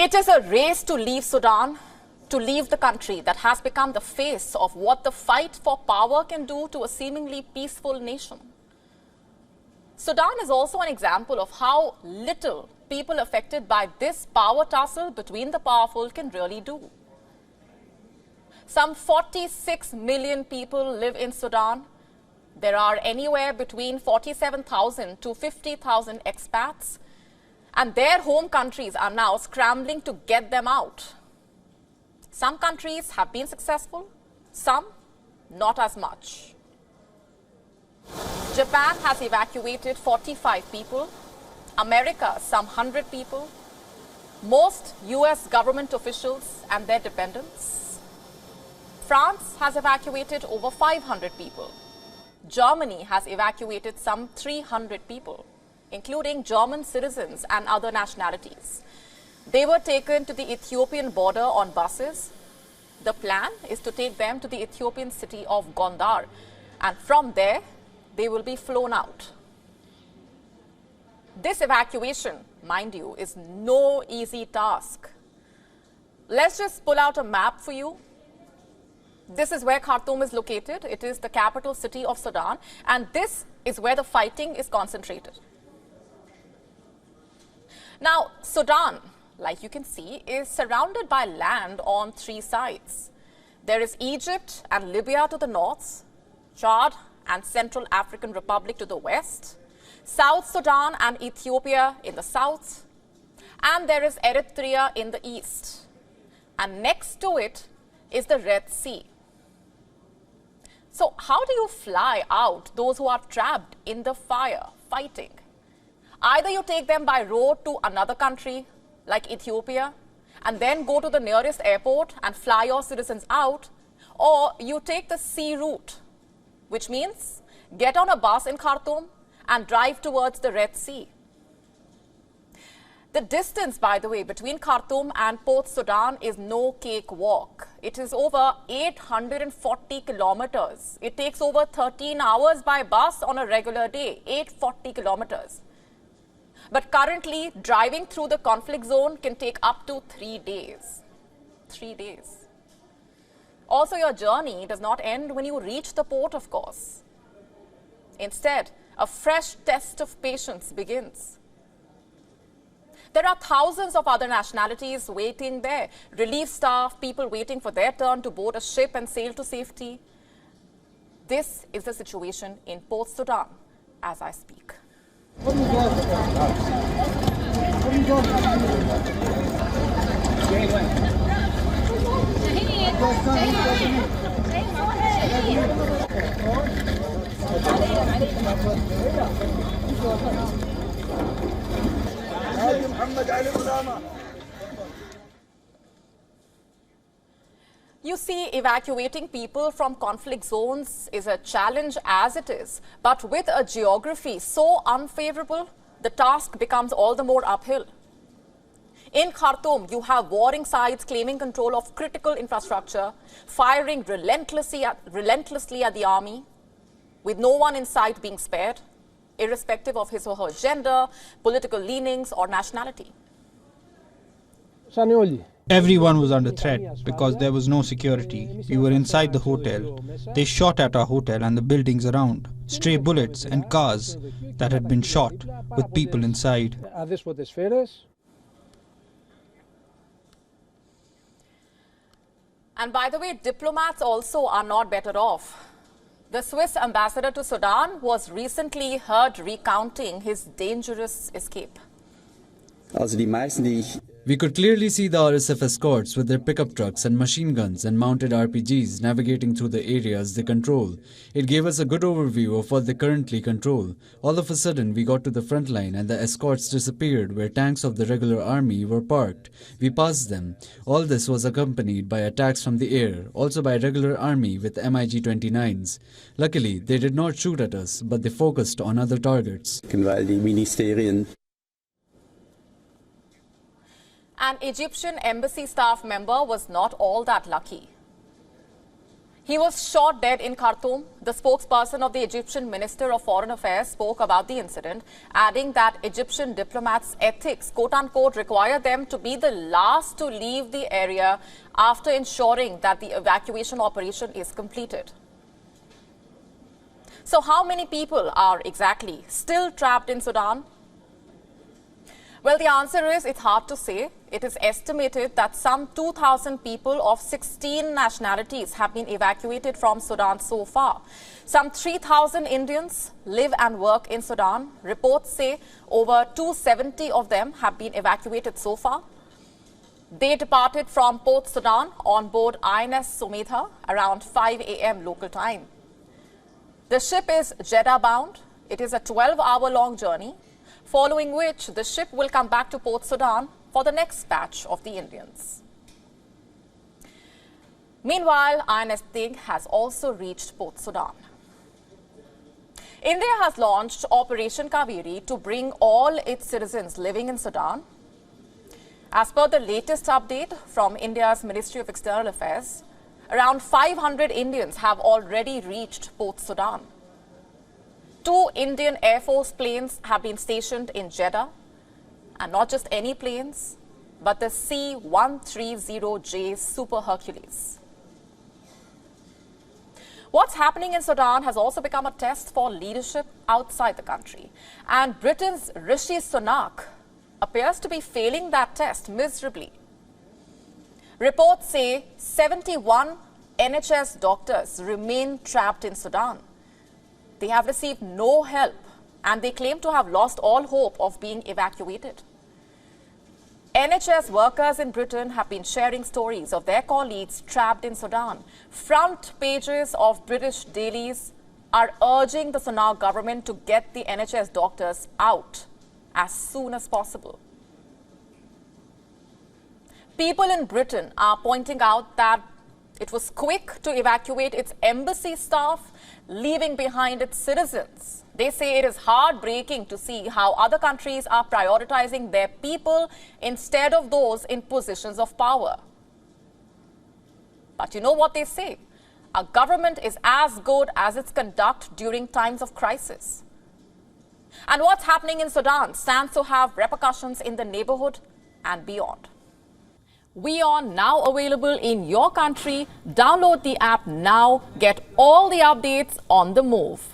It is a race to leave Sudan, to leave the country that has become the face of what the fight for power can do to a seemingly peaceful nation. Sudan is also an example of how little people affected by this power tussle between the powerful can really do. Some 46 million people live in Sudan. There are anywhere between 47,000 to 50,000 expats, and their home countries are now scrambling to get them out. Some countries have been successful, some not as much. Japan has evacuated 45 people, America some 100 people, most US government officials and their dependents. France has evacuated over 500 people. Germany has evacuated some 300 people, including German citizens and other nationalities. They were taken to the Ethiopian border on buses. The plan is to take them to the Ethiopian city of Gondar, and from there, they will be flown out. This evacuation, mind you, is no easy task. Let's just pull out a map for you. This is where Khartoum is located. It is the capital city of Sudan, and this is where the fighting is concentrated. Now, Sudan, like you can see, is surrounded by land on three sides. There is Egypt and Libya to the north, Chad and Central African Republic to the west, South Sudan and Ethiopia in the south, and there is Eritrea in the east. And next to it is the Red Sea. So how do you fly out those who are trapped in the fire fighting? Either you take them by road to another country like Ethiopia and then go to the nearest airport and fly your citizens out, or you take the sea route, which means get on a bus in Khartoum and drive towards the Red Sea. The distance, by the way, between Khartoum and Port Sudan is no cakewalk. It is over 840 kilometers. It takes over 13 hours by bus on a regular day, 840 kilometers. But currently, driving through the conflict zone can take up to 3 days. 3 days. Also, your journey does not end when you reach the port, of course. Instead, a fresh test of patience begins. There are thousands of other nationalities waiting there. Relief staff, people waiting for their turn to board a ship and sail to safety. This is the situation in Port Sudan as I speak. You see, evacuating people from conflict zones is a challenge as it is, but with a geography so unfavorable, the task becomes all the more uphill. In Khartoum, you have warring sides claiming control of critical infrastructure, firing relentlessly at the army, with no one in sight being spared, irrespective of his or her gender, political leanings, or nationality. Everyone was under threat because there was no security. We were inside the hotel. They shot at our hotel and the buildings around. Stray bullets and cars that had been shot with people inside. And by the way, diplomats also are not better off. The Swiss ambassador to Sudan was recently heard recounting his dangerous escape. We could clearly see the RSF escorts with their pickup trucks and machine guns and mounted RPGs navigating through the areas they control. It gave us a good overview of what they currently control. All of a sudden, we got to the front line and the escorts disappeared where tanks of the regular army were parked. We passed them. All this was accompanied by attacks from the air, also by regular army with MiG-29s. Luckily, they did not shoot at us, but they focused on other targets. An Egyptian embassy staff member was not all that lucky. He was shot dead in Khartoum. The spokesperson of the Egyptian Minister of Foreign Affairs spoke about the incident, adding that Egyptian diplomats' ethics, quote-unquote, require them to be the last to leave the area after ensuring that the evacuation operation is completed. So how many people are exactly still trapped in Sudan? Well, the answer is it's hard to say. It is estimated that some 2,000 people of 16 nationalities have been evacuated from Sudan so far. Some 3,000 Indians live and work in Sudan. Reports say over 270 of them have been evacuated so far. They departed from Port Sudan on board INS Somedha around 5 a.m. local time. The ship is Jeddah bound. It is a 12-hour-long journey, following which the ship will come back to Port Sudan for the next batch of the Indians. Meanwhile, INS Tig has also reached Port Sudan. India has launched Operation Kaveri to bring all its citizens living in Sudan. As per the latest update from India's Ministry of External Affairs, around 500 Indians have already reached Port Sudan. 2 Indian Air Force planes have been stationed in Jeddah, and not just any planes, but the C-130J Super Hercules. What's happening in Sudan has also become a test for leadership outside the country, and Britain's Rishi Sunak appears to be failing that test miserably. Reports say 71 NHS doctors remain trapped in Sudan. They have received no help, and they claim to have lost all hope of being evacuated. NHS workers in Britain have been sharing stories of their colleagues trapped in Sudan. Front pages of British dailies are urging the Sunak government to get the NHS doctors out as soon as possible. People in Britain are pointing out that it was quick to evacuate its embassy staff, leaving behind its citizens. They say it is heartbreaking to see how other countries are prioritizing their people instead of those in positions of power. But you know what they say? A government is as good as its conduct during times of crisis. And what's happening in Sudan stands to have repercussions in the neighborhood and beyond. WION now available in your country. Download the app now. Get all the updates on the move.